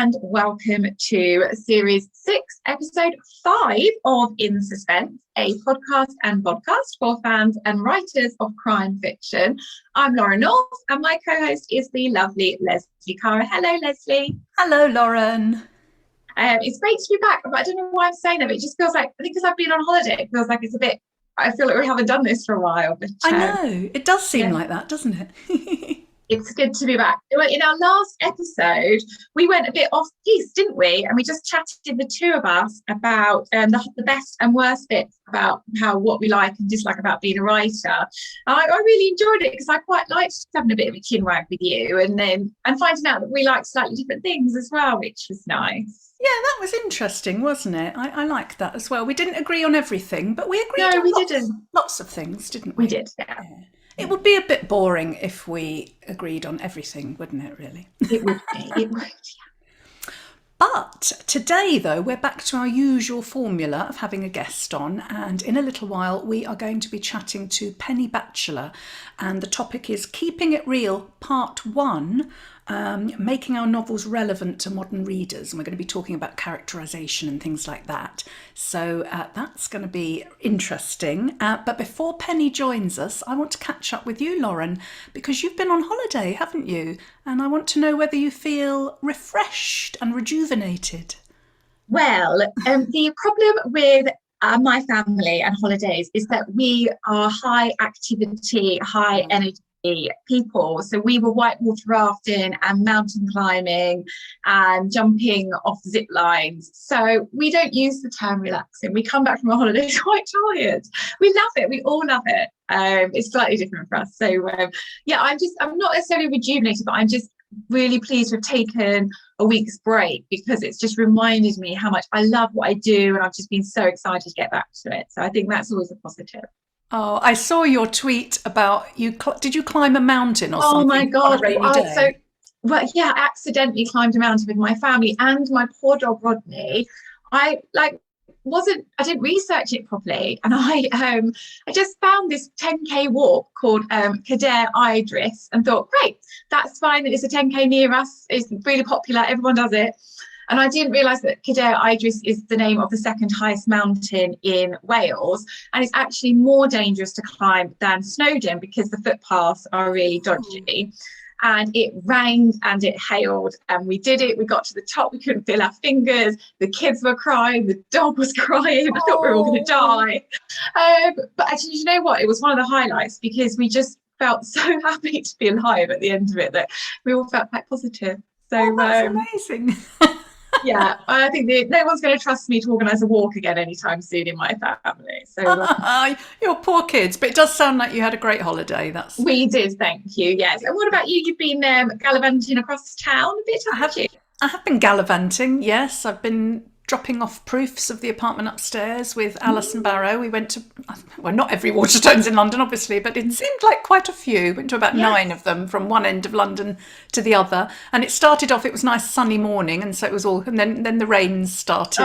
and welcome to Series 6, Episode 5 of In Suspense, a podcast and vodcast for fans and writers of crime fiction. I'm Lauren North, and my co-host is the lovely Lesley Cara. Hello, Lesley. Hello, Lauren. It's great to be back, but I don't know why I'm saying that, but it just feels like, I think because I've been on holiday, it feels like it's a bit, I feel like we haven't done this for a while. But I know, it does seem like that, doesn't it? It's good to be back. In our last episode, we went a bit off piece, didn't we? And we just chatted, the two of us, about the best and worst bits about what we like and dislike about being a writer. I really enjoyed it because I quite liked having a bit of a chin wag with you, and finding out that we like slightly different things as well, which was nice. Yeah, that was interesting, wasn't it? I liked that as well. We didn't agree on everything, but we agreed on lots of things, didn't we? We did, yeah. It would be a bit boring if we agreed on everything, wouldn't it, really? It would be, yeah. But today, though, we're back to our usual formula of having a guest on, and in a little while we are going to be chatting to Penny Batchelor, and the topic is Keeping It Real, Part 1, making our novels relevant to modern readers, and we're going to be talking about characterisation and things like that. So that's going to be interesting. But before Penny joins us, I want to catch up with you, Lauren, because you've been on holiday, haven't you? And I want to know whether you feel refreshed and rejuvenated. Well, the problem with my family and holidays is that we are high activity, high energy people. So we were whitewater rafting and mountain climbing and jumping off zip lines. So we don't use the term relaxing. We come back from a holiday quite tired. We love it. We all love it. It's slightly different for us. So I'm not necessarily rejuvenated, but I'm just really pleased to have taken a week's break, because it's just reminded me how much I love what I do, and I've just been so excited to get back to it. So I think that's always a positive. Oh, I saw your tweet about you. Did you climb a mountain or something? Oh my God. On a rainy day? I accidentally climbed a mountain with my family and my poor dog Rodney. I didn't research it properly, and I just found this 10k walk called Cadair Idris and thought, great, that's fine, that it's a 10k near us, it's really popular, everyone does it. And I didn't realise that Cadair Idris is the name of the second highest mountain in Wales, and it's actually more dangerous to climb than Snowdon because the footpaths are really dodgy. And it rained and it hailed, and we did it. We got to the top, we couldn't feel our fingers. The kids were crying, the dog was crying. I thought we were all going to die. But actually, you know what? It was one of the highlights, because we just felt so happy to be alive at the end of it that we all felt quite positive. So that's amazing. Yeah, I think no one's going to trust me to organise a walk again anytime soon in my family. So your poor kids, but it does sound like you had a great holiday. We did, thank you. Yes. And what about you? You've been gallivanting across town a bit, haven't you? I have been gallivanting. Yes, I've been dropping off proofs of the apartment upstairs with Alison Barrow. We went to, well, not every Waterstones in London, obviously, but it seemed like quite a few. Went to about 9 of them from one end of London to the other. And it started off, it was a nice sunny morning, and so it was all, and then the rain started.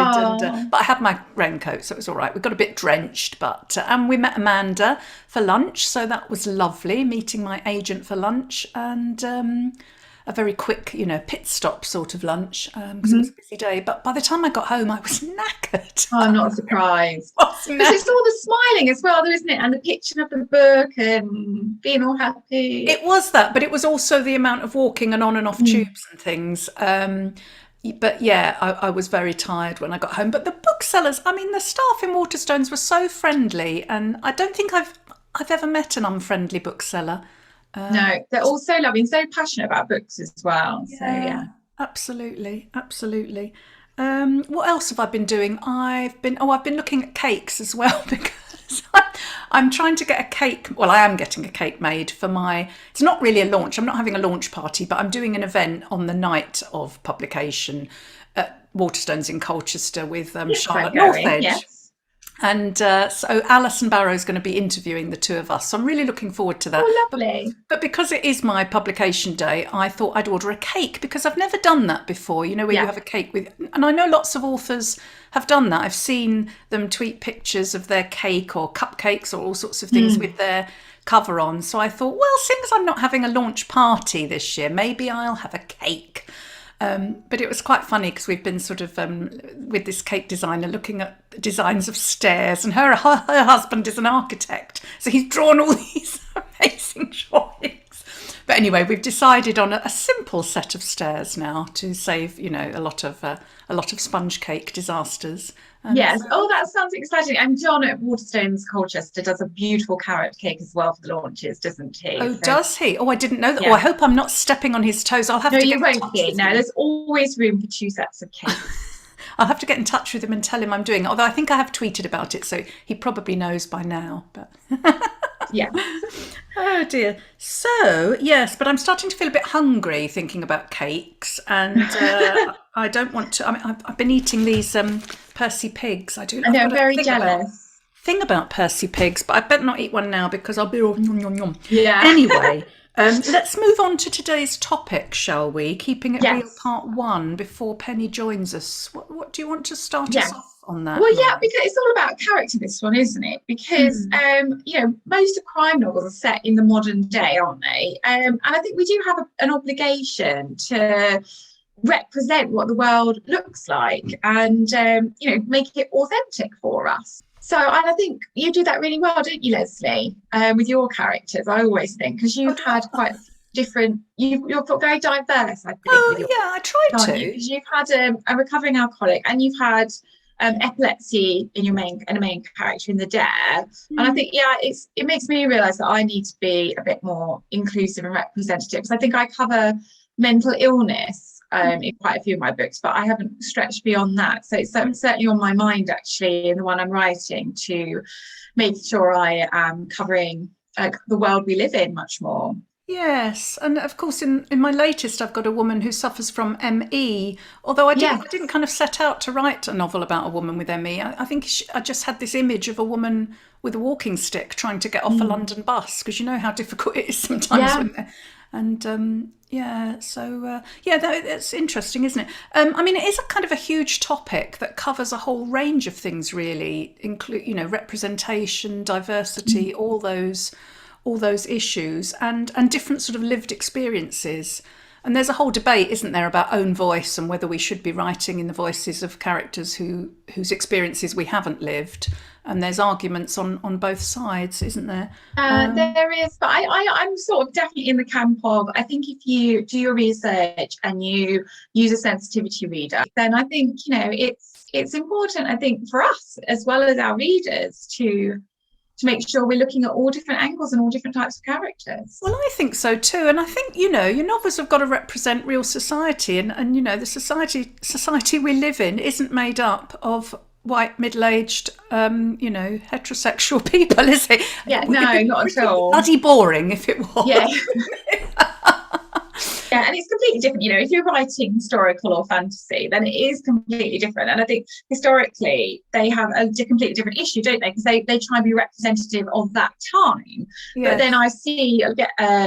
But I had my raincoat, so it was all right. We got a bit drenched, but, and we met Amanda for lunch, so that was lovely, meeting my agent for lunch, and a very quick, pit stop sort of lunch, because it was a busy day. But by the time I got home, I was knackered. Oh, I'm not surprised. Because it's all the smiling as well, though, isn't it? And the picture of the book and being all happy. It was that, but it was also the amount of walking and on and off tubes and things. But yeah, I was very tired when I got home. But the booksellers, the staff in Waterstones were so friendly, and I don't think I've ever met an unfriendly bookseller. No, they're all so lovely and so passionate about books as well. Yeah, absolutely. What else have I been doing? I've been looking at cakes as well, because I'm trying to get a cake. Well, I am getting a cake made for it's not really a launch. I'm not having a launch party, but I'm doing an event on the night of publication at Waterstones in Colchester with Charlotte Northedge. Yes. And so Alison Barrow is going to be interviewing the two of us. So I'm really looking forward to that. Oh, lovely. But because it is my publication day, I thought I'd order a cake, because I've never done that before, where you have a cake with... And I know lots of authors have done that. I've seen them tweet pictures of their cake or cupcakes or all sorts of things with their cover on. So I thought, well, seeing as I'm not having a launch party this year, maybe I'll have a cake. But it was quite funny because we've been sort of with this cake designer looking at designs of stairs, and her husband is an architect, so he's drawn all these amazing drawings. But anyway, we've decided on a simple set of stairs now to save, a lot of sponge cake disasters. And Yes. Oh, that sounds exciting. And John at Waterstones Colchester does a beautiful carrot cake as well for the launches, doesn't he? oh, So, does he? Oh, I didn't know that. yeah. Oh, I hope I'm not stepping on his toes. I'll have No, to get you in won't touch be. with No, him. there's always room for 2 sets of cake. I'll have to get in touch with him and tell him I'm doing it. Although I think I have tweeted about it, so he probably knows by now. But Yeah. oh dear. So yes, but I'm starting to feel a bit hungry thinking about cakes, and I don't want to. I mean, I've been eating these Percy pigs. I do. I know, I've I'm got a very jealous. thing about Percy pigs, but I better not eat one now because I'll be all yum yum yum. Yeah. Anyway, let's move on to today's topic, shall we? Keeping it real, Yes. part one, before Penny joins us. What do you want to start us Yeah. off on that? Well, yeah, Lauren? because it's all about character, this one, isn't it? Because most of crime novels are set in the modern day, aren't they? And I think we do have an obligation to represent what the world looks like, and make it authentic for us. So, and I think you do that really well, don't you, Lesley? With your characters, I always think, because you've had quite different. You're very diverse, I think. With your, Yeah, I tried to. because you've had a recovering alcoholic, and you've had epilepsy in your main character in the Dare. And I think it makes me realise that I need to be a bit more inclusive and representative, because I think I cover mental illness in quite a few of my books, but I haven't stretched beyond that. So it's certainly on my mind, actually, in the one I'm writing, to make sure I am covering the world we live in much more. Yes, and of course, in my latest, I've got a woman who suffers from ME. Although I didn't kind of set out to write a novel about a woman with ME. I think I just had this image of a woman with a walking stick trying to get off a London bus, because you know how difficult it is sometimes when they're, and that's interesting, isn't it? I mean, it is a kind of a huge topic that covers a whole range of things, really, include representation, diversity, all those issues, and different sort of lived experiences. And there's a whole debate, isn't there, about own voice and whether we should be writing in the voices of characters whose experiences we haven't lived. And there's arguments on both sides, isn't there? There is, but I'm sort of definitely in the camp of, I think if you do your research and you use a sensitivity reader, then I think it's important, I think, for us as well as our readers to make sure we're looking at all different angles and all different types of characters. Well, I think so too, and I think your novels have got to represent real society, and the society we live in isn't made up of white middle-aged heterosexual people, is it? Yeah, no, not at all. Bloody boring if it was. Yeah. Yeah, and it's completely different. If you're writing historical or fantasy, then it is completely different. And I think historically they have a completely different issue, don't they? Because they try and be representative of that time. Yes. But then I see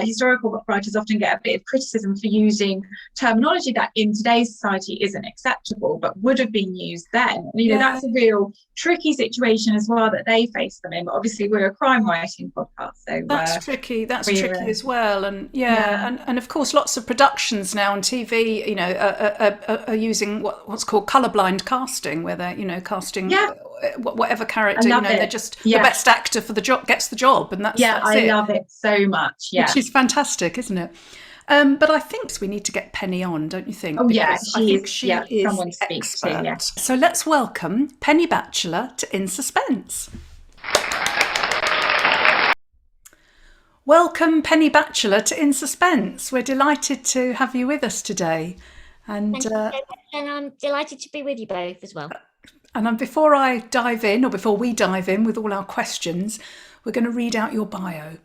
historical writers often get a bit of criticism for using terminology that in today's society isn't acceptable, but would have been used then. That's a real tricky situation as well that they face them in. But obviously we're a crime writing podcast, so that's tricky. That's tricky as well. And and of course lots of productions now on TV, are using what's called colourblind casting, where they're casting whatever character, they're just the best actor for the job gets the job, and that's I love it so much. Yeah, which is fantastic, isn't it? But I think we need to get Penny on, don't you think? Oh, because I think she is someone to speak expert. to. Yeah. So let's welcome Penny Batchelor to In Suspense. Welcome, Penny Batchelor, to In Suspense. We're delighted to have you with us today. And thank you so much, and I'm delighted to be with you both as well. And before we dive in with all our questions, we're going to read out your bio.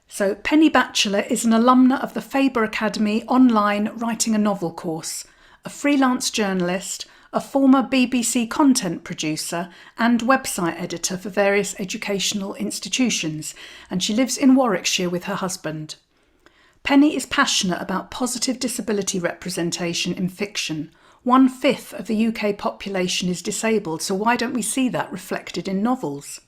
So, Penny Batchelor is an alumna of the Faber Academy online writing a novel course, a freelance journalist, a former BBC content producer and website editor for various educational institutions, and she lives in Warwickshire with her husband. Penny is passionate about positive disability representation in fiction. 1/5 of the UK population is disabled, so why don't we see that reflected in novels?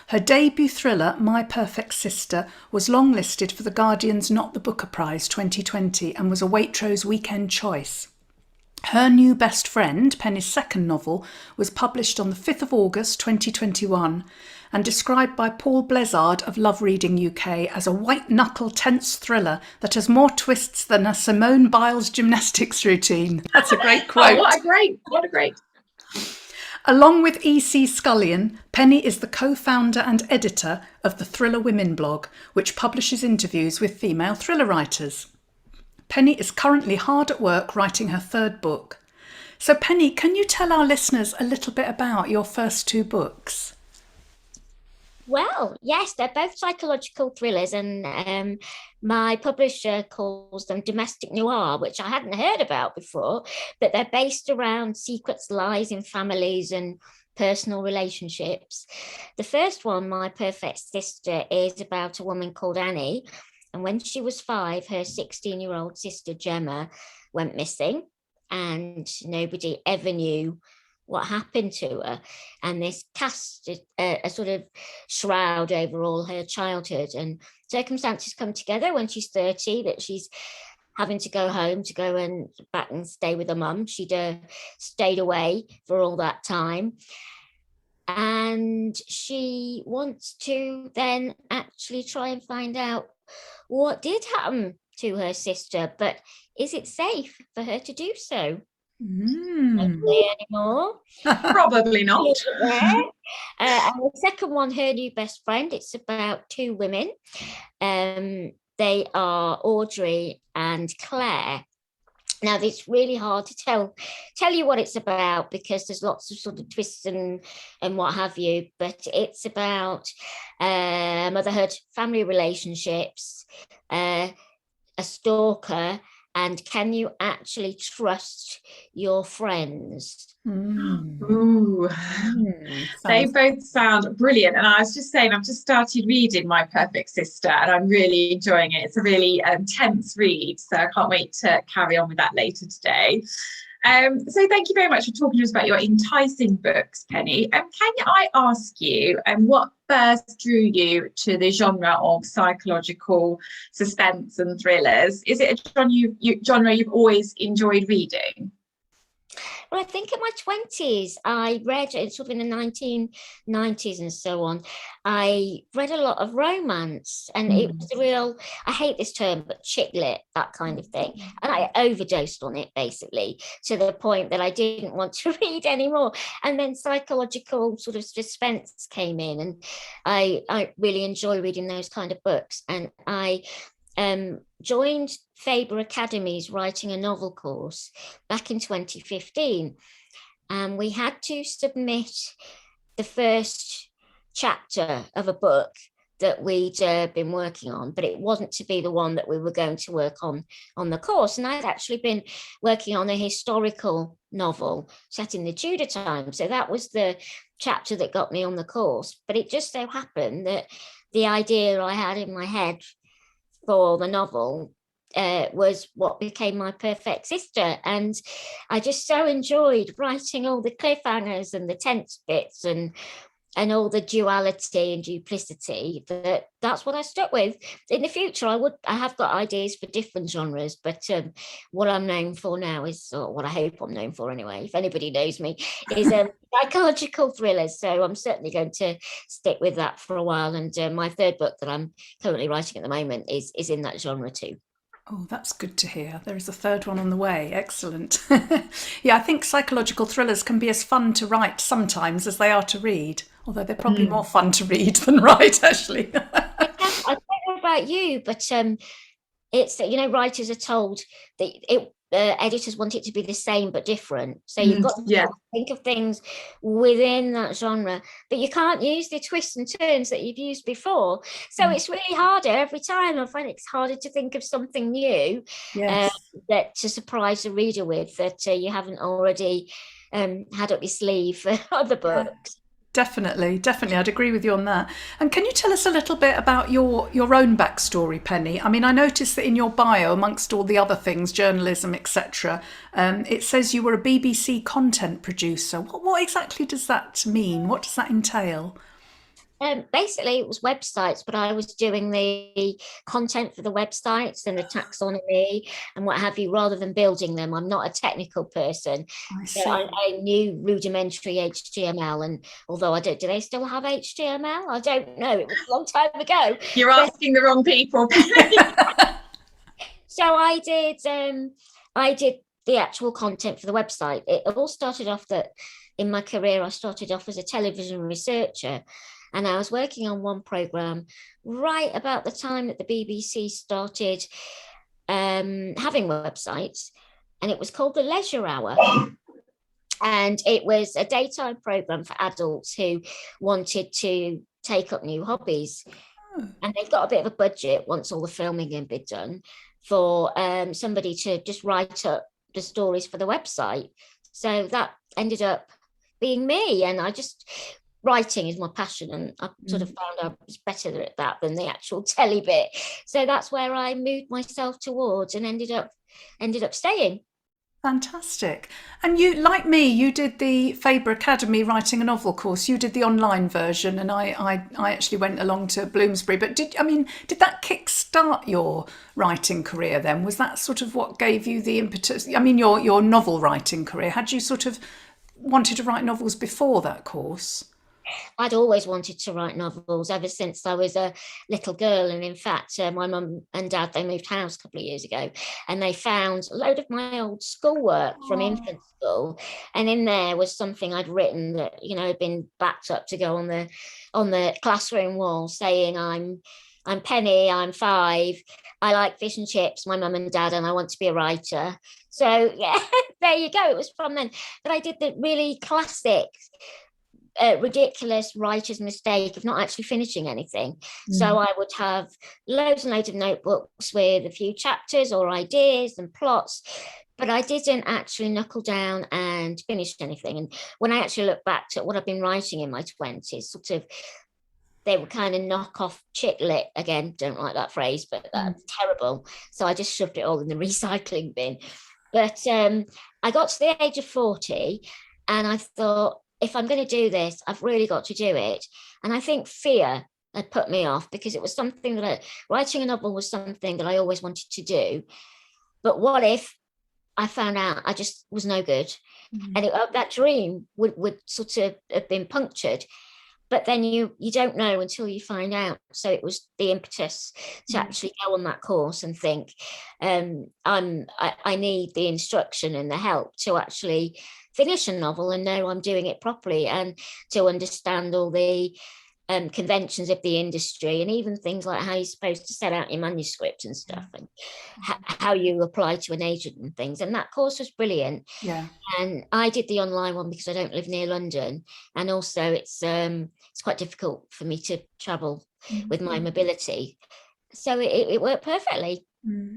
Her debut thriller, My Perfect Sister, was longlisted for The Guardian's Not the Booker Prize 2020 and was a Waitrose weekend choice. Her New Best Friend, Penny's second novel, was published on the 5th of August 2021 and described by Paul Blezard of Love Reading UK as a white-knuckle tense thriller that has more twists than a Simone Biles gymnastics routine. That's a great quote. Oh, what a great. Along with E.C. Scullion, Penny is the co-founder and editor of the Thriller Women blog, which publishes interviews with female thriller writers. Penny is currently hard at work writing her third book. So Penny, can you tell our listeners a little bit about your first two books? Well, yes, they're both psychological thrillers, and my publisher calls them domestic noir, which I hadn't heard about before, but they're based around secrets, lies in families and personal relationships. The first one, My Perfect Sister, is about a woman called Annie, and when she was 5, her 16-year-old sister Gemma went missing, and nobody ever knew what happened to her, and this cast a sort of shroud over all her childhood, and circumstances come together when she's 30 that she's having to go home to go and back and stay with her mum. She'd stayed away for all that time, and she wants to then actually try and find out what did happen to her sister, but is it safe for her to do so? Anymore? Probably not. And the second one, Her New Best Friend, it's about two women. They are Audrey and Claire. Now, it's really hard to tell you what it's about because there's lots of sort of twists and what have you, but it's about motherhood, family relationships, a stalker, and can you actually trust your friends? Ooh. They both sound brilliant. And I was just saying, I've just started reading My Perfect Sister and I'm really enjoying it. It's a really intense read. So I can't wait to carry on with that later today. So thank you very much for talking to us about your enticing books, Penny. Can I ask you what first drew you to the genre of psychological suspense and thrillers? Is it a genre you've always enjoyed reading? Well, I think in my 20s, I read, sort of in the 1990s and so on, I read a lot of romance, and it was a real, I hate this term, but chick lit, that kind of thing. And I overdosed on it, basically, to the point that I didn't want to read anymore. And then psychological sort of suspense came in, and I really enjoy reading those kind of books. And I joined Faber Academy's writing a novel course back in 2015, and we had to submit the first chapter of a book that we'd been working on, but it wasn't to be the one that we were going to work on the course. And I'd actually been working on a historical novel set in the Tudor time, so that was the chapter that got me on the course. But it just so happened that the idea I had in my head for the novel was what became My Perfect Sister, and I just so enjoyed writing all the cliffhangers and the tense bits and all the duality and duplicity. That's what I stuck with. In the future, I have got ideas for different genres, but what I'm known for now is, or what I hope I'm known for anyway, if anybody knows me, is psychological thrillers. So I'm certainly going to stick with that for a while. And my third book that I'm currently writing at the moment is in that genre too. Oh, that's good to hear. There is a third one on the way. Excellent. Yeah, I think psychological thrillers can be as fun to write sometimes as they are to read, although they're probably more fun to read than write, actually. I don't know about you, but it's, writers are told that editors want it to be the same but different. So you've got to think of things within that genre, but you can't use the twists and turns that you've used before. So it's really harder every time. I find it's harder to think of something new that to surprise the reader with that you haven't already had up your sleeve for other books. Definitely. I'd agree with you on that. And can you tell us a little bit about your own backstory, Penny? I mean, I noticed that in your bio, amongst all the other things, journalism, etc., it says you were a BBC content producer. What exactly does that mean? What does that entail? Basically, it was websites, but I was doing the content for the websites and the taxonomy and what have you, rather than building them. I'm not a technical person. I So see. I knew rudimentary HTML, and although I don't, do they still have HTML? I don't know. It was a long time ago. You're asking the wrong people. So I did the actual content for the website. It all started off that in my career, I started off as a television researcher, and I was working on one program right about the time that the BBC started having websites, and it was called the Leisure Hour. And it was a daytime program for adults who wanted to take up new hobbies. And they've got a bit of a budget once all the filming had been done for somebody to just write up the stories for the website. So that ended up being me. And writing is my passion, and I sort of found I was better at that than the actual telly bit. So that's where I moved myself towards and ended up staying. Fantastic. And you, like me, you did the Faber Academy writing a novel course. You did the online version, and I actually went along to Bloomsbury. But did that kickstart your writing career then? Was that sort of what gave you the impetus? I mean, your novel writing career. Had you sort of wanted to write novels before that course? I'd always wanted to write novels ever since I was a little girl. And in fact, my mum and dad, they moved house a couple of years ago, and they found a load of my old schoolwork from infant school. And in there was something I'd written that, had been backed up to go on the classroom wall, saying, I'm Penny, I'm 5, I like fish and chips, my mum and dad, and I want to be a writer. So yeah, there you go. It was from then. But I did the really classic ridiculous writer's mistake of not actually finishing anything. So I would have loads and loads of notebooks with a few chapters or ideas and plots, but I didn't actually knuckle down and finish anything. And when I actually look back at what I've been writing in my 20s, sort of, they were kind of knockoff chick lit. Again, don't like that phrase, but that's terrible. So I just shoved it all in the recycling bin. But I got to the age of 40 and I thought, if I'm going to do this, I've really got to do it. And I think fear had put me off, because it was something that writing a novel was something that I always wanted to do. But what if I found out I just was no good? And that dream would sort of have been punctured. But then you don't know until you find out. So it was the impetus to actually go on that course and think, I need the instruction and the help to actually finish a novel and know I'm doing it properly, and to understand all the conventions of the industry, and even things like how you're supposed to set out your manuscript and stuff, and how you apply to an agent and things. And that course was brilliant. Yeah. And I did the online one because I don't live near London, and also it's quite difficult for me to travel with my mobility. So it worked perfectly.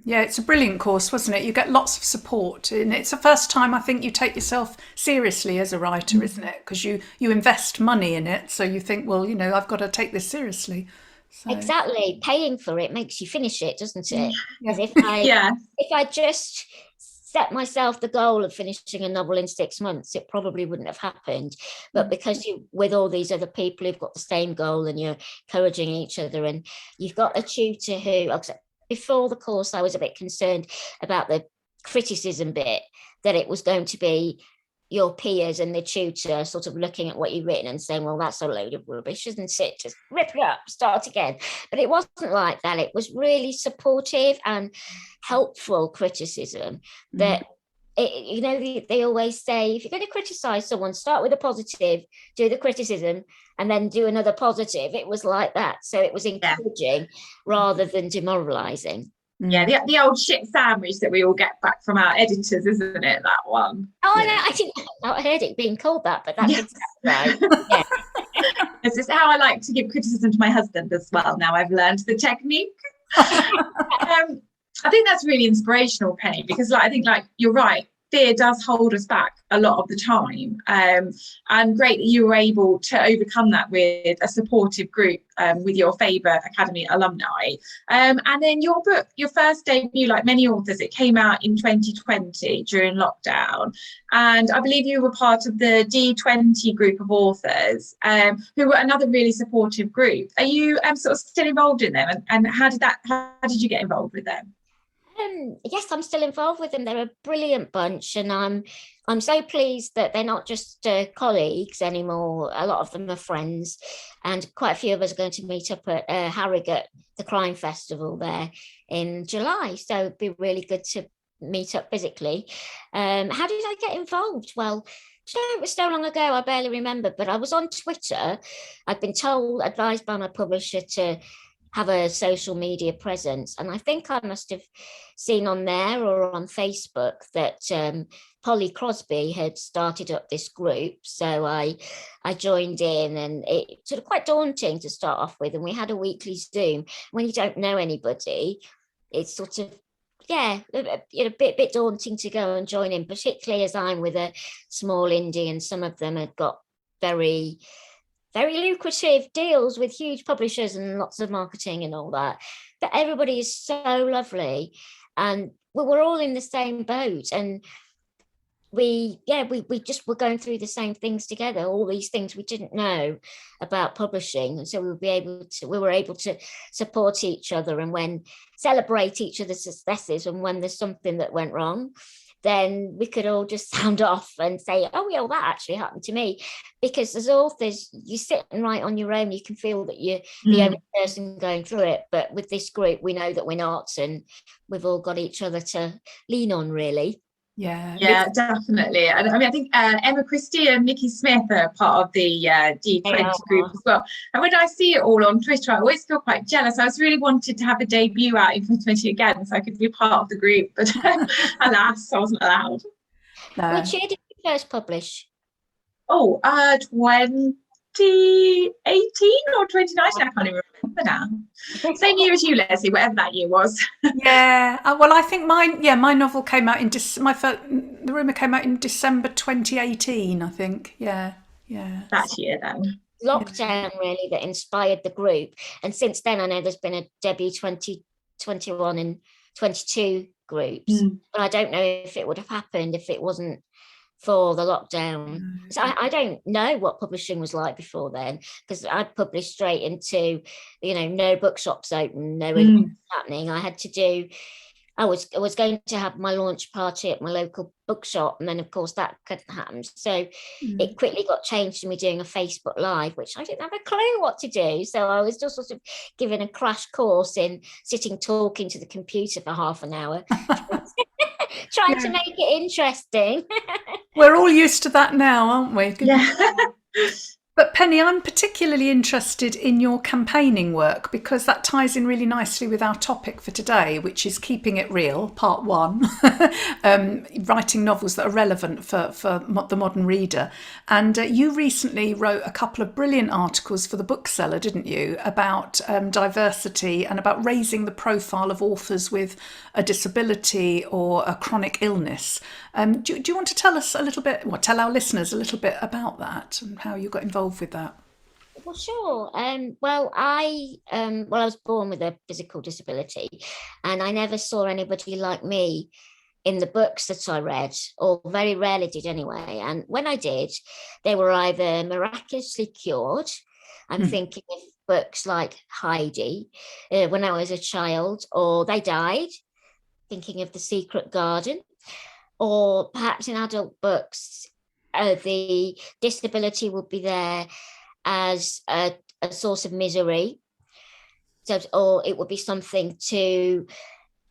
Yeah, it's a brilliant course, wasn't it? You get lots of support, and it's the first time I think you take yourself seriously as a writer, isn't it? Because you invest money in it, so you think, well, I've got to take this seriously. So. Exactly, paying for it makes you finish it, doesn't it? Yeah. If I just set myself the goal of finishing a novel in 6 months, it probably wouldn't have happened. But because you, with all these other people who've got the same goal, and you're encouraging each other, and you've got a tutor who, before the course, I was a bit concerned about the criticism bit, that it was going to be your peers and the tutor sort of looking at what you've written and saying, well, that's a load of rubbish, isn't it? Just rip it up, start again. But it wasn't like that. It was really supportive and helpful criticism that, they always say, if you're going to criticize someone, start with a positive, do the criticism, and then do another positive. It was like that. So it was encouraging rather than demoralizing. Yeah, the old shit sandwich that we all get back from our editors, isn't it, that one? Oh, no, I heard it being called that, but that's exactly right. Yeah. It's just how I like to give criticism to my husband as well. Now I've learned the technique. I think that's really inspirational, Penny, because I think you're right. fear does hold us back a lot of the time. And great that you were able to overcome that with a supportive group, with your favourite Academy alumni. And then your book, your first debut, like many authors, it came out in 2020 during lockdown. And I believe you were part of the D20 group of authors, who were another really supportive group. Are you sort of still involved in them? And how did you get involved with them? Yes, I'm still involved with them. They're a brilliant bunch, and I'm so pleased that they're not just colleagues anymore. A lot of them are friends, and quite a few of us are going to meet up at Harrogate, the Crime Festival there in July. So it'd be really good to meet up physically. How did I get involved? Well, it was so long ago, I barely remember, but I was on Twitter. I'd been advised by my publisher to have a social media presence, and I think I must have seen on there or on Facebook that Polly Crosby had started up this group. So I joined in, and it sort of quite daunting to start off with, and we had a weekly Zoom. When you don't know anybody, it's sort of a bit daunting to go and join in, particularly as I'm with a small indie, and some of them had got very lucrative deals with huge publishers and lots of marketing and all that. But everybody is so lovely, and we're all in the same boat, and we just were going through the same things together, all these things we didn't know about publishing, and so we were able to support each other, and when celebrate each other's successes, and when there's something that went wrong, then we could all just sound off and say, oh yeah, well, that actually happened to me. Because as authors, you sit and write on your own, you can feel that you're the only person going through it, but with this group we know that we're not, and we've all got each other to lean on, really. Yeah, definitely. And I mean, I think Emma Christie and Nikki Smith are part of the D20 group as well. And when I see it all on Twitter, I always feel quite jealous. I was really wanted to have a debut out in 2020 again, so I could be part of the group, but alas, I wasn't allowed. No. Which year did you first publish? 2018 or 2019, I can't even remember now. Same year as you, Lesley, whatever that year was. Yeah, well, I think my novel came out The Rumour came out in December 2018, I think. Yeah. That year then. Lockdown really that inspired the group, and since then I know there's been a debut 2021 and 22 groups, but I don't know if it would have happened if it wasn't for the lockdown. So I don't know what publishing was like before then, because I published straight into, no bookshops open, no events happening. I was going to have my launch party at my local bookshop, and then of course that couldn't happen. So it quickly got changed to me doing a Facebook Live, which I didn't have a clue what to do. So I was just sort of given a crash course in sitting talking to the computer for half an hour. Trying to make it interesting. We're all used to that now, aren't we? Yeah. But Penny, I'm particularly interested in your campaigning work, because that ties in really nicely with our topic for today, which is Keeping It Real, Part 1, writing novels that are relevant for the modern reader. And you recently wrote a couple of brilliant articles for The Bookseller, didn't you, about diversity and about raising the profile of authors with a disability or a chronic illness. Do you want to tell us a little bit, tell our listeners a little bit about that and how you got involved with that? Well, sure. I was born with a physical disability, and I never saw anybody like me in the books that I read, or very rarely did anyway. And when I did, they were either miraculously cured. I'm thinking of books like Heidi when I was a child, or they died. Thinking of The Secret Garden, or perhaps in adult books, the disability would be there as a source of misery. So, or it would be something to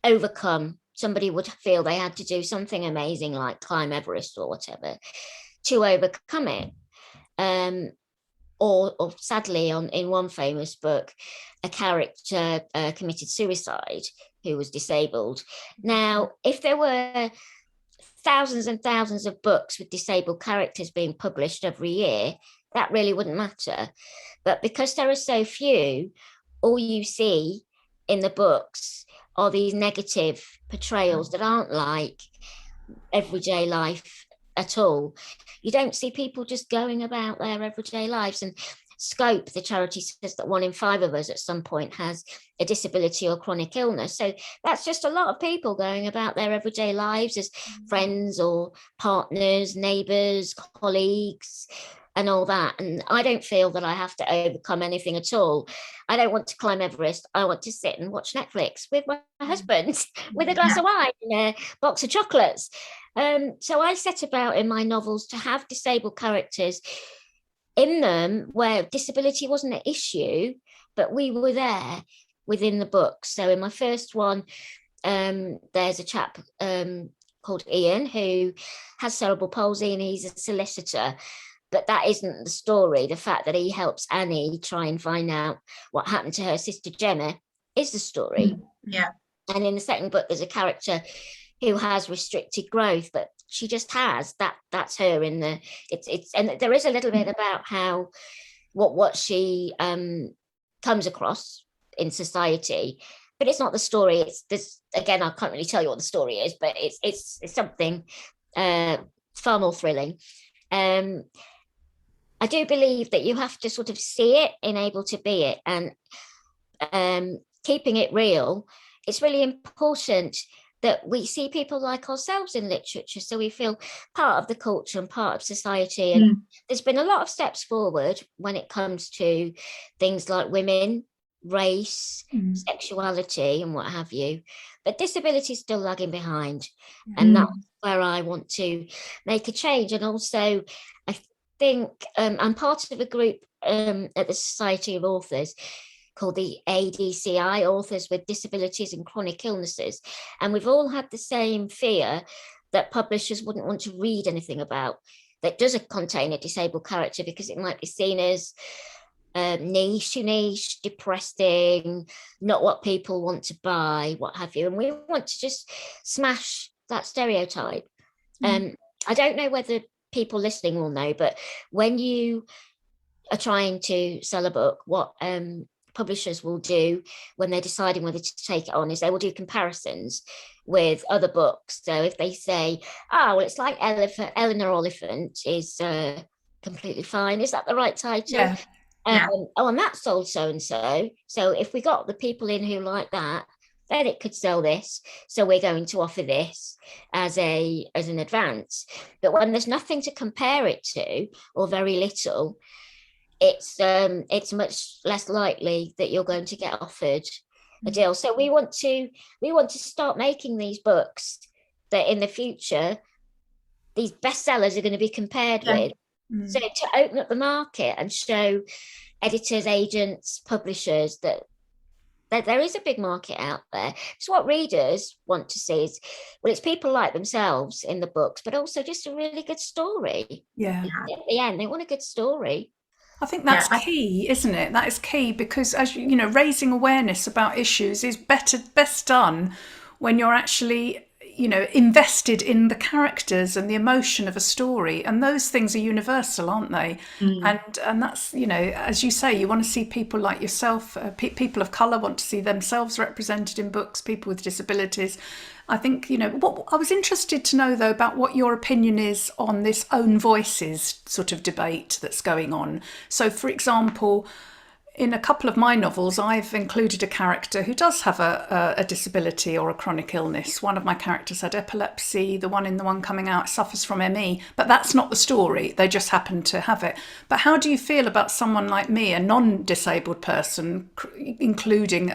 overcome. Somebody would feel they had to do something amazing, like climb Everest or whatever, to overcome it. Or sadly, in one famous book, a character committed suicide who was disabled. Now, if there were thousands and thousands of books with disabled characters being published every year, that really wouldn't matter. But because there are so few, all you see in the books are these negative portrayals that aren't like everyday life at all. You don't see people just going about their everyday lives. And Scope, the charity, says that 1 in 5 of us at some point has a disability or chronic illness. So that's just a lot of people going about their everyday lives as friends or partners, neighbours, colleagues, and all that. And I don't feel that I have to overcome anything at all. I don't want to climb Everest. I want to sit and watch Netflix with my husband with a glass of wine and a box of chocolates. So I set about in my novels to have disabled characters in them where disability wasn't an issue, but we were there within the book. So in my first one, there's a chap called Ian who has cerebral palsy, and he's a solicitor. But that isn't the story. The fact that he helps Annie try and find out what happened to her sister Gemma is the story. Yeah. And in the second book, there's a character who has restricted growth, but she just has that's her in the it's and there is a little bit about how what she comes across in society, but it's not the story. It's this, again, I can't really tell you what the story is, but it's something far more thrilling. I do believe that you have to sort of see it and able to be it, and keeping it real. It's really important that we see people like ourselves in literature, so we feel part of the culture and part of society. And there's been a lot of steps forward when it comes to things like women, race, sexuality, and what have you. But disability is still lagging behind, and that's where I want to make a change. And also, I think I'm part of a group at the Society of Authors called the ADCI, Authors with Disabilities and Chronic Illnesses. And we've all had the same fear that publishers wouldn't want to read anything about that doesn't contain a disabled character because it might be seen as niche, depressing, not what people want to buy, what have you. And we want to just smash that stereotype. I don't know whether people listening will know, but when you are trying to sell a book, what publishers will do when they're deciding whether to take it on is they will do comparisons with other books. So if they say, oh, well, it's like Eleanor Oliphant is completely fine. Is that the right title? Yeah. Oh, and that sold so-and-so. So if we got the people in who like that, then it could sell this. So we're going to offer this as an advance. But when there's nothing to compare it to, or very little, it's much less likely that you're going to get offered a deal. So we want to start making these books that in the future these bestsellers are going to be compared with. So to open up the market and show editors, agents, publishers that there is a big market out there. So what readers want to see is, well, it's people like themselves in the books, but also just a really good story. Yeah. At the end, they want a good story. I think that's key, isn't it? That is key because, as you know, raising awareness about issues is best done when you're actually, you know, invested in the characters and the emotion of a story, and those things are universal, aren't they? And that's, you know, as you say, you want to see people like yourself, people of colour want to see themselves represented in books, people with disabilities. I think, you know, what I was interested to know though about what your opinion is on this own voices sort of debate that's going on. So, for example, in a couple of my novels, I've included a character who does have a disability or a chronic illness. One of my characters had epilepsy. The one coming out suffers from ME. But that's not the story. They just happen to have it. But how do you feel about someone like me, a non-disabled person, including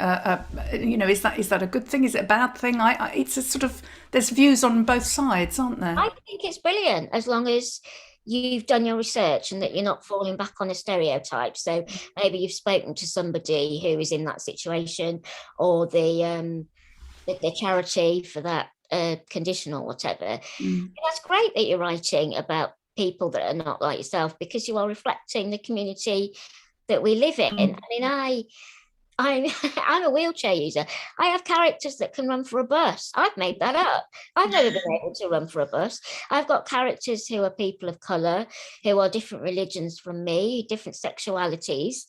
you know, is that a good thing? Is it a bad thing? It's a sort of, there's views on both sides, aren't there? I think it's brilliant as long as you've done your research and that you're not falling back on a stereotype. So maybe you've spoken to somebody who is in that situation, or the charity for that condition or whatever. That's great that you're writing about people that are not like yourself, because you are reflecting the community that we live in. I mean, I'm a wheelchair user. I have characters that can run for a bus. I've made that up. I've never been able to run for a bus. I've got characters who are people of colour, who are different religions from me, different sexualities.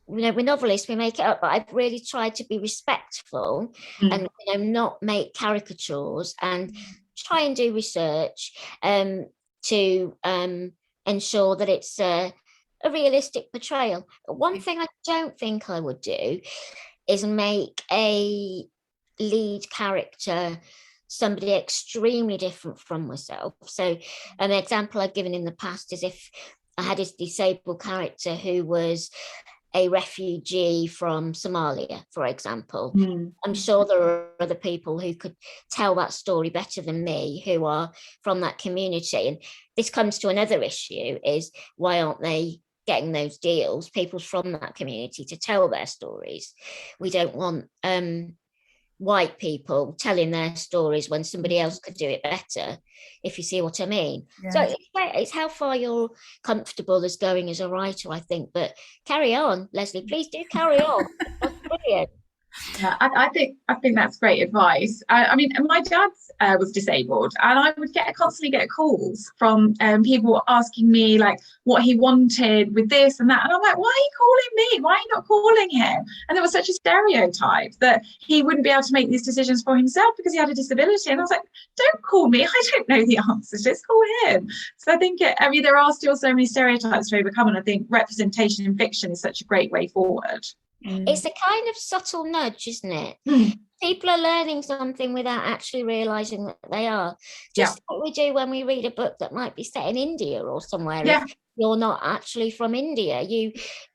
You know, we're novelists, we make it up, but I've really tried to be respectful and, you know, not make caricatures and try and do research to ensure that it's a realistic portrayal. But one thing I don't think I would do is make a lead character somebody extremely different from myself. So an example I've given in the past is if I had a disabled character who was a refugee from Somalia, for example. I'm sure there are other people who could tell that story better than me, who are from that community. And this comes to another issue, is why aren't they getting those deals, people from that community, to tell their stories? We don't want white people telling their stories when somebody else could do it better, if you see what I mean. Yeah. So it's how far you're comfortable as going as a writer, I think. But carry on, Lesley, please do carry on. That's brilliant. Yeah, I think that's great advice. I mean, my dad was disabled, and I would constantly get calls from people asking me like what he wanted with this and that, and I'm like, why are you calling me? Why are you not calling him? And there was such a stereotype that he wouldn't be able to make these decisions for himself because he had a disability. And I was like, don't call me. I don't know the answers. Just call him. So I think there are still so many stereotypes to overcome, and I think representation in fiction is such a great way forward. It's a kind of subtle nudge, isn't it? People are learning something without actually realizing that they are. Just what we do when we read a book that might be set in India or somewhere. If you're not actually from India,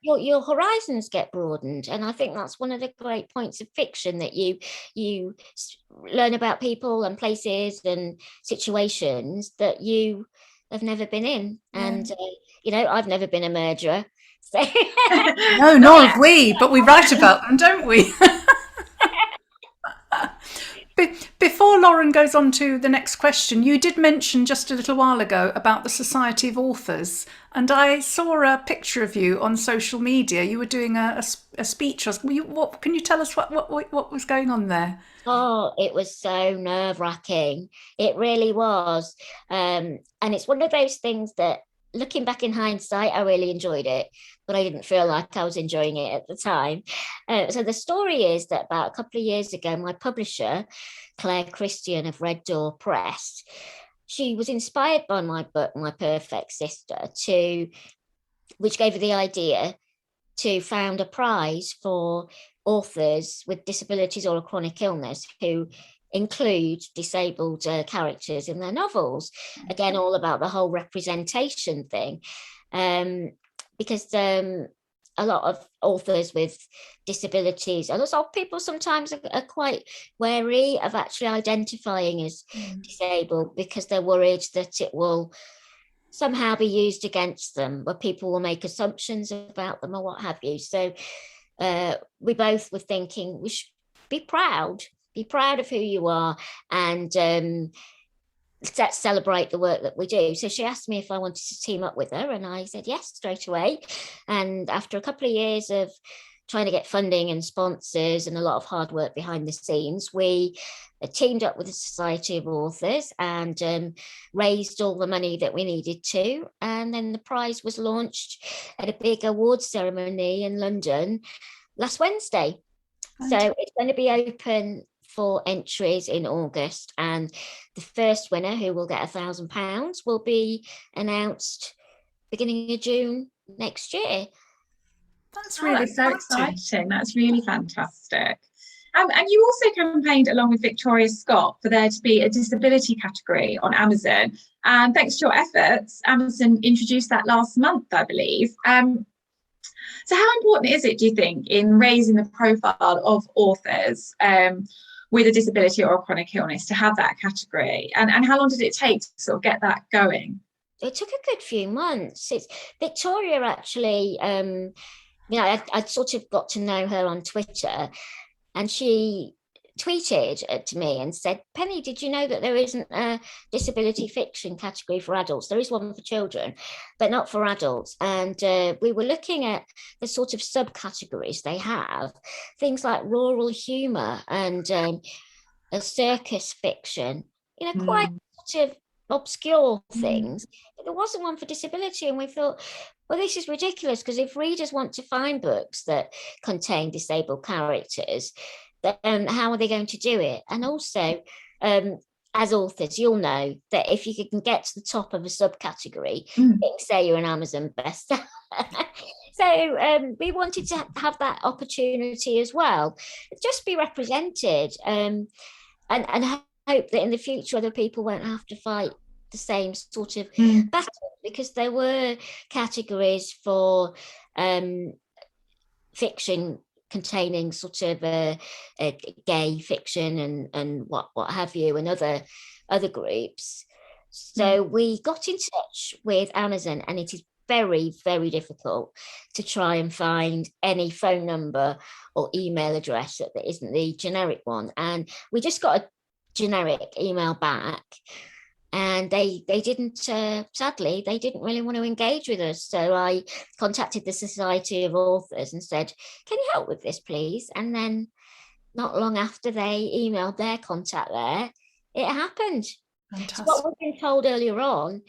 your horizons get broadened. And I think that's one of the great points of fiction, that you learn about people and places and situations that you have never been in. And I've never been a murderer. So. No, nor have we, but we write about them, don't we? Before Lauren goes on to the next question, you did mention just a little while ago about the Society of Authors, and I saw a picture of you on social media. You were doing a speech. What can you tell us what was going on there? Oh, it was so nerve-wracking. It really was. And it's one of those things that, looking back in hindsight, I really enjoyed it, but I didn't feel like I was enjoying it at the time. So the story is that about a couple of years ago, my publisher, Claire Christian of Red Door Press, she was inspired by my book, My Perfect Sister, which gave her the idea to found a prize for authors with disabilities or a chronic illness who include disabled characters in their novels. Again, all about the whole representation thing, because a lot of authors with disabilities, and also people sometimes are quite wary of actually identifying as disabled, because they're worried that it will somehow be used against them, where people will make assumptions about them or what have you. So we both were thinking we should be proud of who you are, and let's celebrate the work that we do. So she asked me if I wanted to team up with her, and I said yes straight away. And after a couple of years of trying to get funding and sponsors and a lot of hard work behind the scenes, we teamed up with the Society of Authors and raised all the money that we needed to. And then the prize was launched at a big awards ceremony in London last Wednesday. So it's going to be open for entries in August, and the first winner, who will get £1,000, will be announced beginning of June next year. That's really so exciting. That's really fantastic. And you also campaigned along with Victoria Scott for there to be a disability category on Amazon. And thanks to your efforts, Amazon introduced that last month, I believe. So how important is it, do you think, in raising the profile of authors with a disability or a chronic illness to have that category? And how long did it take to sort of get that going? It took a good few months. It's Victoria actually, I sort of got to know her on Twitter, and she tweeted to me and said, Penny, did you know that there isn't a disability fiction category for adults? There is one for children, but not for adults. And we were looking at the sort of subcategories they have, things like rural humour and a circus fiction, quite sort of obscure things. But there wasn't one for disability, and we thought, well, this is ridiculous, because if readers want to find books that contain disabled characters, then how are they going to do it? And also, as authors, you'll know that if you can get to the top of a subcategory, Mm. say you're an Amazon bestseller. So we wanted to have that opportunity as well, just be represented, and hope that in the future other people won't have to fight the same sort of battle, because there were categories for fiction containing sort of a gay fiction and what have you, and other groups. So we got in touch with Amazon, and it is very, very difficult to try and find any phone number or email address that isn't the generic one. And we just got a generic email back, and they didn't, sadly, they didn't really want to engage with us. So I contacted the Society of Authors and said, can you help with this, please? And then not long after they emailed their contact there, it happened. Fantastic. So what we've been told earlier on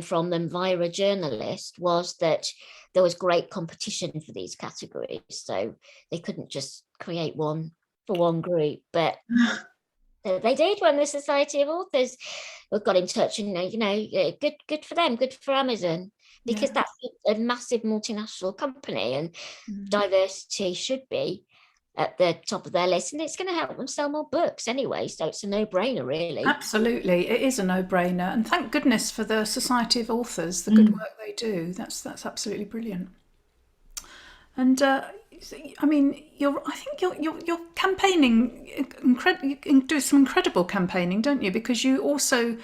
from them via a journalist was that there was great competition for these categories. So they couldn't just create one for one group, but they did when the Society of Authors got in touch, and good for them, good for Amazon, because that's a massive multinational company, and diversity should be at the top of their list, and it's going to help them sell more books anyway, so it's a no-brainer, really. Absolutely, it is a no-brainer, and thank goodness for the Society of Authors, the good work they do. That's absolutely brilliant. And I mean, I think you're campaigning. You do some incredible campaigning, don't you? Because you also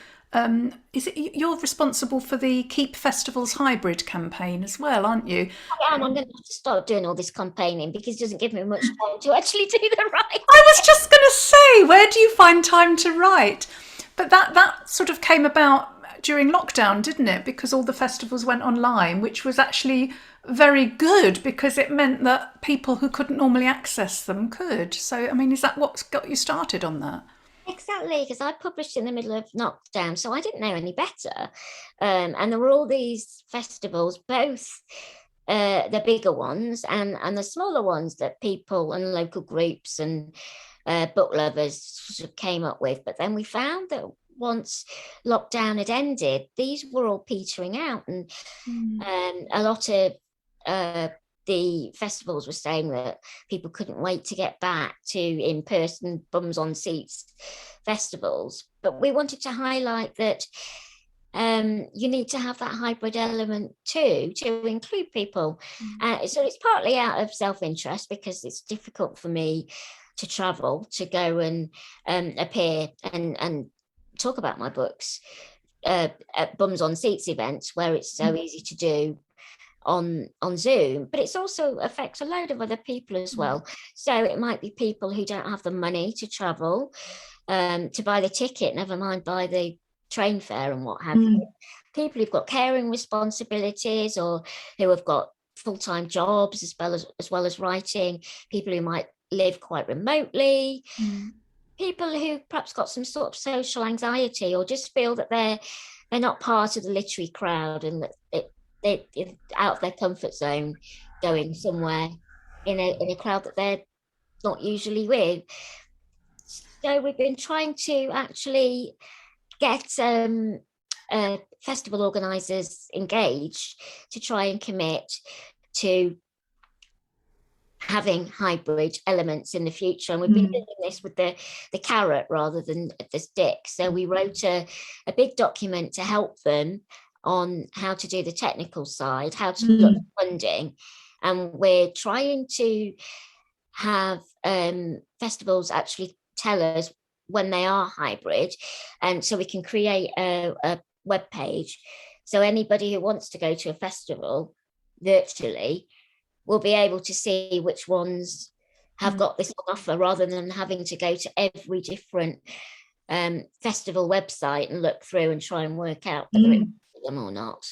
you're responsible for the Keep Festivals Hybrid campaign as well, aren't you? I am. I'm going to have to start doing all this campaigning because it doesn't give me much time to actually do the writing. I was just going to say, where do you find time to write? But that sort of came about during lockdown, didn't it? Because all the festivals went online, which was actually very good because it meant that people who couldn't normally access them could. So, I mean, is that what's got you started on that? Exactly, because I published in the middle of lockdown, so I didn't know any better. And there were all these festivals, both the bigger ones and the smaller ones that people and local groups and book lovers sort of came up with. But then we found that once lockdown had ended, these were all petering out, and a lot of the festivals were saying that people couldn't wait to get back to in-person bums on seats festivals. But we wanted to highlight that you need to have that hybrid element too, to include people. So it's partly out of self-interest because it's difficult for me to travel to go and appear and talk about my books at bums on seats events where it's so easy to do on Zoom, but it's also affects a load of other people as well. So it might be people who don't have the money to travel, to buy the ticket, never mind buy the train fare and what have you. People who've got caring responsibilities or who have got full-time jobs as well as writing, people who might live quite remotely, people who perhaps got some sort of social anxiety or just feel that they're not part of the literary crowd and that they're out of their comfort zone going somewhere in a crowd that they're not usually with. So we've been trying to actually get festival organisers engaged to try and commit to having hybrid elements in the future, and we've been doing this with the carrot rather than the stick. So we wrote a big document to help them on how to do the technical side, how to look at funding, and we're trying to have festivals actually tell us when they are hybrid, and so we can create a web page so anybody who wants to go to a festival virtually will be able to see which ones have got this on offer rather than having to go to every different festival website and look through and try and work out whether it's them or not.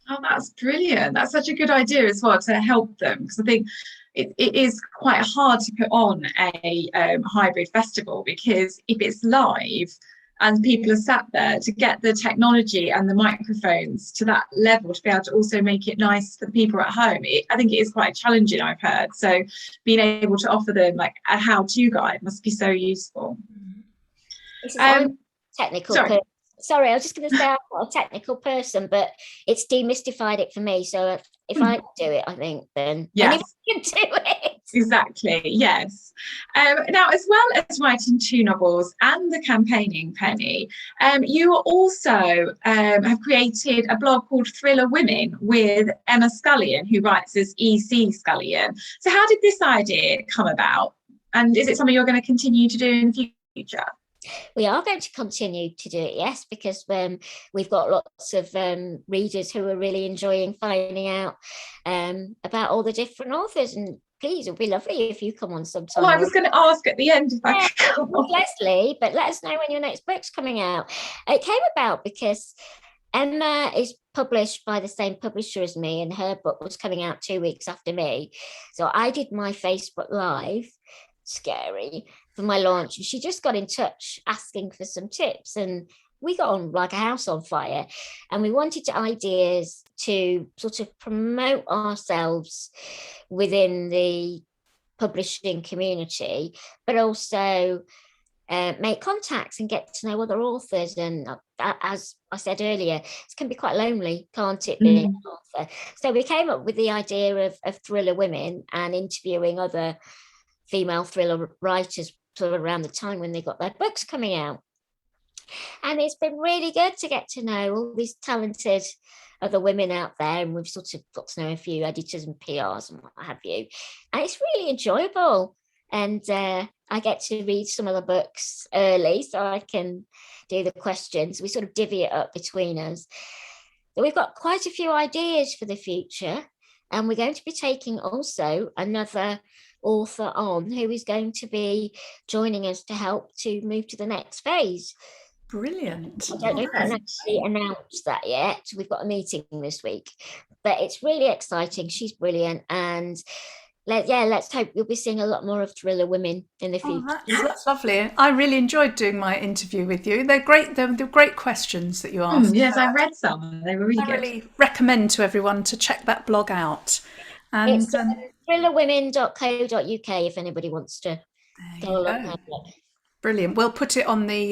Oh, that's brilliant. That's such a good idea as well to help them, because I think it is quite hard to put on a hybrid festival, because if it's live and people are sat there, to get the technology and the microphones to that level to be able to also make it nice for the people at home, I think it is quite challenging, I've heard. So being able to offer them like a how-to guide must be so useful. technical Sorry. person. Sorry, I was just going to say I'm not a technical person, but it's demystified it for me. So if I do it, I think then anyone can do it. Exactly, yes. Now, as well as writing 2 novels and the campaigning, Penny, you also have created a blog called Thriller Women with Emma Scullion, who writes as E.C. Scullion. So how did this idea come about? And is it something you're going to continue to do in the future? We are going to continue to do it, yes, because we've got lots of readers who are really enjoying finding out about all the different authors. And please, it would be lovely if you come on sometime. Oh, I was going to ask at the end if I could come on. Lesley, but let us know when your next book's coming out. It came about because Emma is published by the same publisher as me, and her book was coming out 2 weeks after me. So I did my Facebook Live, scary, for my launch, and she just got in touch asking for some tips, and we got on like a house on fire, and we wanted ideas to sort of promote ourselves within the publishing community, but also make contacts and get to know other authors. And as I said earlier, it can be quite lonely, can't it, being an author? So we came up with the idea of Thriller Women and interviewing other female thriller writers sort of around the time when they got their books coming out. And it's been really good to get to know all these talented other women out there, and we've sort of got to know a few editors and PRs and what have you, and it's really enjoyable. And I get to read some of the books early so I can do the questions. We sort of divvy it up between us. So we've got quite a few ideas for the future, and we're going to be taking also another author on who is going to be joining us to help to move to the next phase. Brilliant. I don't know if I can actually announce that yet. We've got a meeting this week, but it's really exciting. She's brilliant, and let's hope you'll be seeing a lot more of Thriller Women in the future. That's lovely. I really enjoyed doing my interview with you. They're great. They're great questions that you asked. Yes, I read some. They were really good. I really recommend to everyone to check that blog out. And it's thrillerwomen.co.uk if anybody wants to go along there. Brilliant. We'll put it on the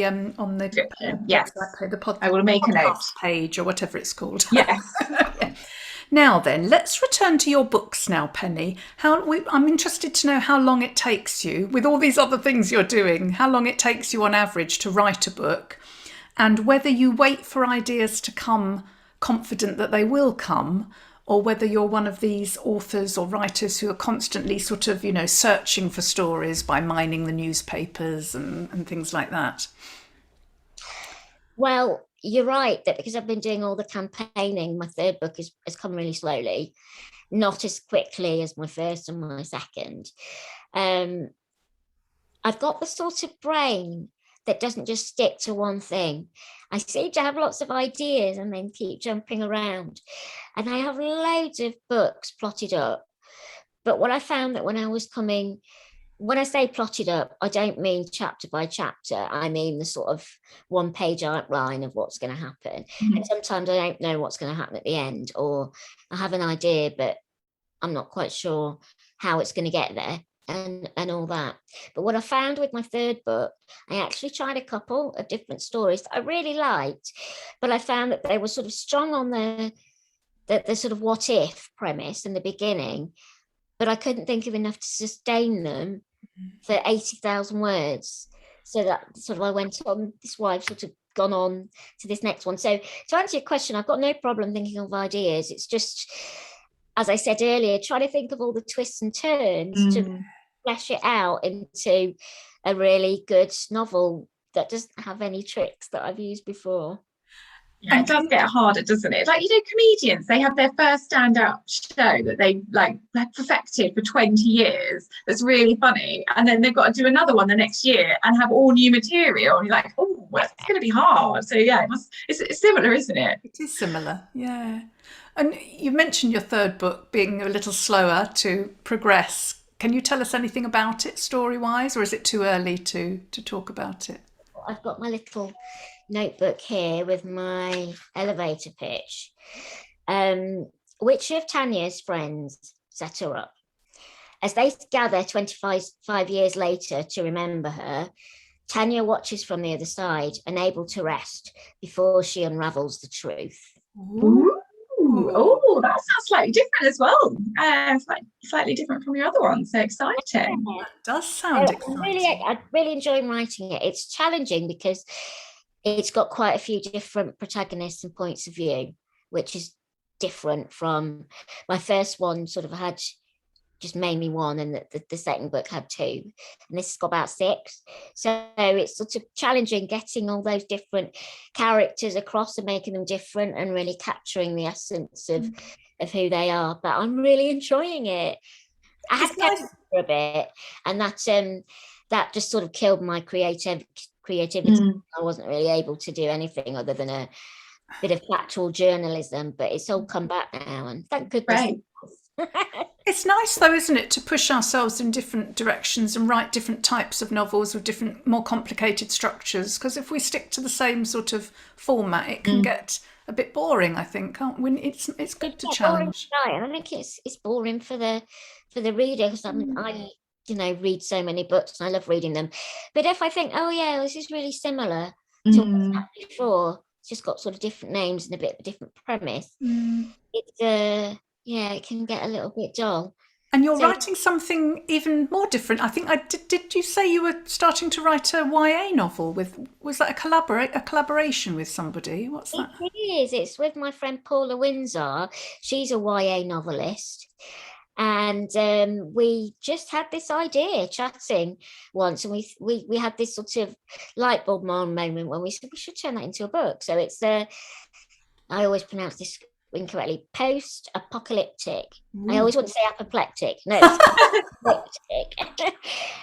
yes, website, the podcast. I will make a note page or whatever it's called. Yes. Yeah. Now then, let's return to your books now, Penny. I'm interested to know how long it takes you, with all these other things you're doing, how long it takes you on average to write a book, and whether you wait for ideas to come confident that they will come, or whether you're one of these authors or writers who are constantly sort of, searching for stories by mining the newspapers and things like that. Well, you're right that because I've been doing all the campaigning, my third book has come really slowly, not as quickly as my first and my second. I've got the sort of brain that doesn't just stick to one thing. I seem to have lots of ideas and then keep jumping around. And I have loads of books plotted up. But what I found that when I say plotted up, I don't mean chapter by chapter. I mean the sort of 1-page outline of what's going to happen. Mm-hmm. And sometimes I don't know what's going to happen at the end, or I have an idea, but I'm not quite sure how it's going to get there. And all that. But what I found with my third book, I actually tried a couple of different stories that I really liked, but I found that they were sort of strong on the sort of what if premise in the beginning, but I couldn't think of enough to sustain them for 80,000 words. So that sort of I went on, this is why I've sort of gone on to this next one. So to answer your question, I've got no problem thinking of ideas. It's just, as I said earlier, try to think of all the twists and turns to flesh it out into a really good novel that doesn't have any tricks that I've used before. Yeah, it does get harder, doesn't it? Like, comedians, they have their first standout show that they perfected for 20 years. That's really funny. And then they've got to do another one the next year and have all new material. And you're like, oh, well, it's going to be hard. So yeah, it's similar, isn't it? It is similar, yeah. And you mentioned your third book being a little slower to progress. Can you tell us anything about it story-wise, or is it too early to talk about it? I've got my little notebook here with my elevator pitch. Which of Tanya's friends set her up? As they gather 25 years later to remember her, Tanya watches from the other side, unable to rest before she unravels the truth. Ooh. Oh, that sounds slightly different as well. Slightly different from your other one. So exciting. That does sound exciting. I really enjoy writing it. It's challenging because it's got quite a few different protagonists and points of view, which is different from my first one. Sort of had just mainly one, and the second book had two, and this has got about six. So it's sort of challenging getting all those different characters across and making them different and really capturing the essence of who they are. But I'm really enjoying it. I had to for a bit, and that just sort of killed my creativity. I wasn't really able to do anything other than a bit of factual journalism, but it's all come back now, and thank goodness. Right. It's nice though, isn't it, to push ourselves in different directions and write different types of novels with different, more complicated structures, because if we stick to the same sort of format, it can get a bit boring, I think, can't we? It's good to challenge. Right, and I think it's boring for the reader, because I read so many books and I love reading them. But if I think, oh yeah, this is really similar to what's happened before, it's just got sort of different names and a bit of a different premise. It can get a little bit dull. And you're writing something even more different. I think did you say you were starting to write a YA novel was that a collaboration with somebody? What's that? It is. It's with my friend Paula Windsor. She's a YA novelist. And we just had this idea chatting once, and we had this sort of light bulb moment when we said we should turn that into a book. So it's I always pronounce this incorrectly, post-apocalyptic. I always want to say apoplectic. No, apocalyptic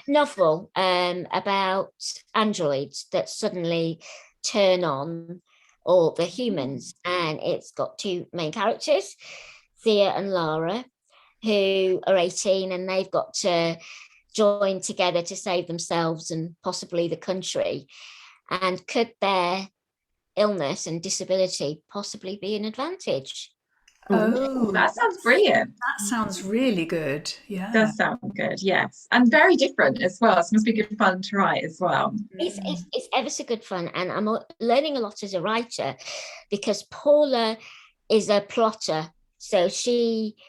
novel about androids that suddenly turn on all the humans, and it's got two main characters, Thea and Lara, who are 18, and they've got to join together to save themselves and possibly the country. And could their illness and disability possibly be an advantage? Oh, that sounds brilliant. That sounds really good. Yeah, does sound good. Yes, and very different as well. So it must be good fun to write as well. It's ever so good fun, and I'm learning a lot as a writer, because Paula is a plotter. So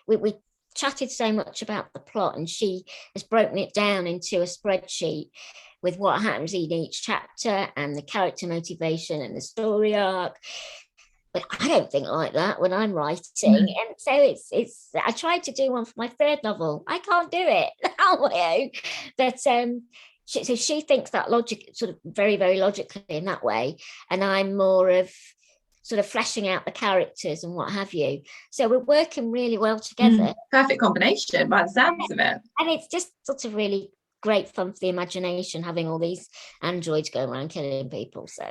we chatted so much about the plot, and she has broken it down into a spreadsheet with what happens in each chapter and the character motivation and the story arc. But I don't think like that when I'm writing. And so it's I tried to do one for my third novel. I can't do it. But so she thinks that logic sort of very, very logically in that way. And I'm more of sort of fleshing out the characters and what have you. So we're working really well together. Perfect combination by the sounds of it. And it's just sort of really great fun for the imagination, having all these androids going around killing people. So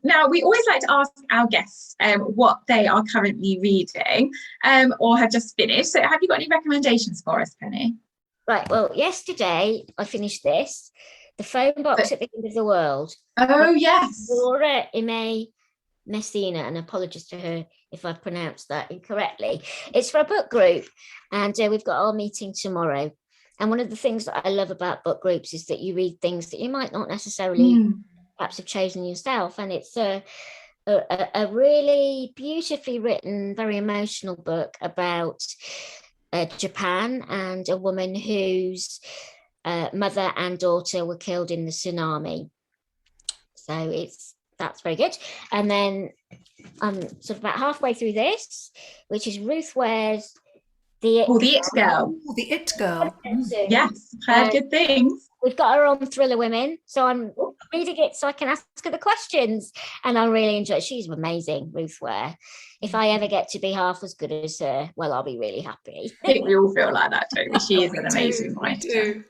now we always like to ask our guests what they are currently reading or have just finished. So have you got any recommendations for us, Penny? Right, well, yesterday I finished this, The Phone Box at the End of the World. Oh yes, Laura Ime Messina, and apologies to her if I pronounced that incorrectly. It's for a book group, and we've got our meeting tomorrow. And one of the things that I love about book groups is that you read things that you might not necessarily perhaps have chosen yourself, and it's a really beautifully written, very emotional book about Japan and a woman whose mother and daughter were killed in the tsunami. So that's very good. And then I'm sort of about halfway through this, which is Ruth Ware's The It Girl. The It Girl. Yes, heard good things. We've got her on Thriller Women, so I'm reading it so I can ask her the questions, and I really enjoy it. She's amazing, Ruth Ware. If I ever get to be half as good as her, well, I'll be really happy. I think we all feel like that, don't we? She is an amazing writer.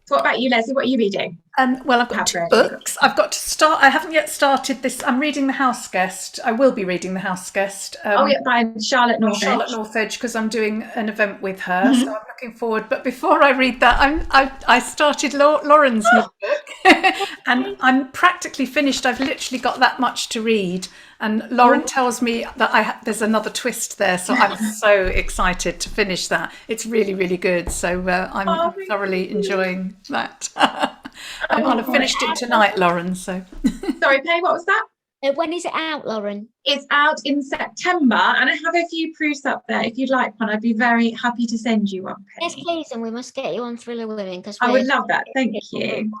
So what about you, Lesley? What are you reading? Well, I've got two books. I've got to start. I haven't yet started this. I'm reading The House Guest. I will be reading The House Guest. By Charlotte Northedge. Charlotte Northedge, because I'm doing an event with her. So I'm looking forward. But before I read that, I started Lauren's new book, and I'm practically finished. I've literally got that much to read, and Lauren tells me that there's another twist there, so I'm so excited to finish that. It's really, really good. So I'm thoroughly enjoying that. And I'll have finished it tonight, Lauren. So Sorry, Penny, what was that? When is it out, Lauren? It's out in September, and I have a few proofs up there. If you'd like one, I'd be very happy to send you one, Penny. Yes, please, and we must get you on Thriller Women, because I would love that. Thank you.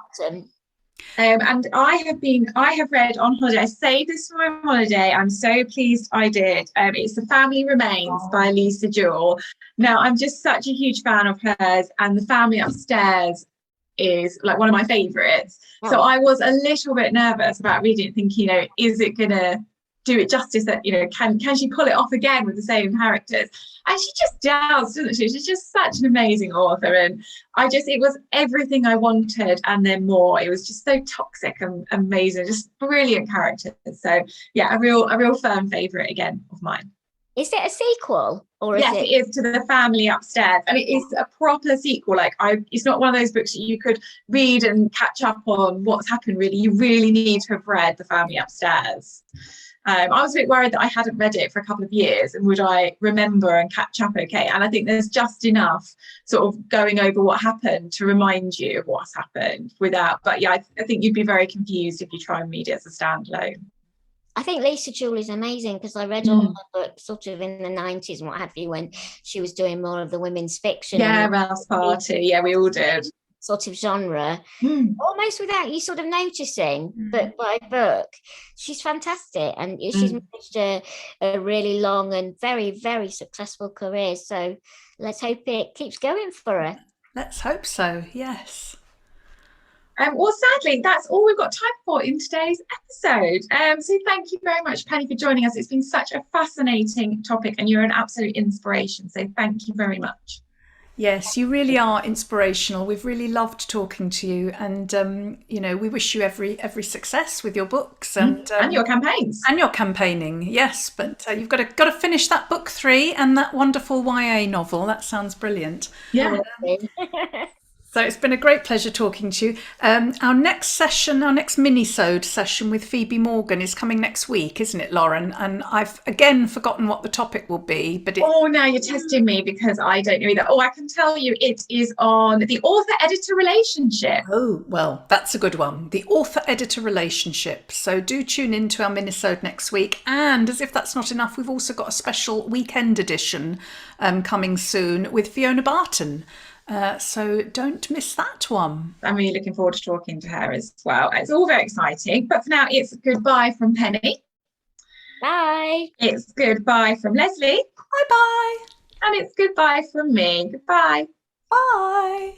And I have read on holiday. I saved this for my holiday. I'm so pleased I did. It's The Family Remains by Lisa Jewell. Now, I'm just such a huge fan of hers, and The Family Upstairs is like one of my favorites. So I was a little bit nervous about reading it, thinking, is it gonna do it justice, that can she pull it off again with the same characters? And she just does, doesn't she? She's just such an amazing author, and it was everything I wanted and then more. It was just so toxic and amazing, just brilliant characters. So yeah, a real firm favorite again of mine. Is it a sequel, or is yes, it is to The Family Upstairs, and it is a proper sequel. It's not one of those books that you could read and catch up on what's happened. Really, you really need to have read The Family Upstairs. I was a bit worried that I hadn't read it for a couple of years, and would I remember and catch up okay? And I think there's just enough sort of going over what happened to remind you of what's happened without. But yeah, I think you'd be very confused if you try and read it as a standalone. I think Lisa Jewell is amazing, because I read all her books sort of in the 90s and what have you, when she was doing more of the women's fiction. Yeah, Rouse Party. Yeah, we all did. Sort of genre, almost without you sort of noticing, book by book. She's fantastic, and she's managed a really long and very, very successful career. So let's hope it keeps going for her. Let's hope so, yes. Well, sadly, that's all we've got time for in today's episode. So thank you very much, Penny, for joining us. It's been such a fascinating topic, and you're an absolute inspiration. So thank you very much. Yes, you really are inspirational. We've really loved talking to you, and we wish you every success with your books and your campaigns and your campaigning. Yes, but you've got to finish that book 3 and that wonderful YA novel. That sounds brilliant. Yeah. So it's been a great pleasure talking to you. Our next mini-sode session with Phoebe Morgan is coming next week, isn't it, Lauren? And I've again forgotten what the topic will be. But now you're testing me, because I don't know either. I can tell you it is on the author-editor relationship. Oh, well, that's a good one. The author-editor relationship. So do tune in to our mini-sode next week. And as if that's not enough, we've also got a special weekend edition coming soon with Fiona Barton. So don't miss that one. I'm really looking forward to talking to her as well. It's all very exciting. But for now, it's goodbye from Penny. Bye. It's goodbye from Lesley. Bye-bye. And it's goodbye from me. Goodbye. Bye.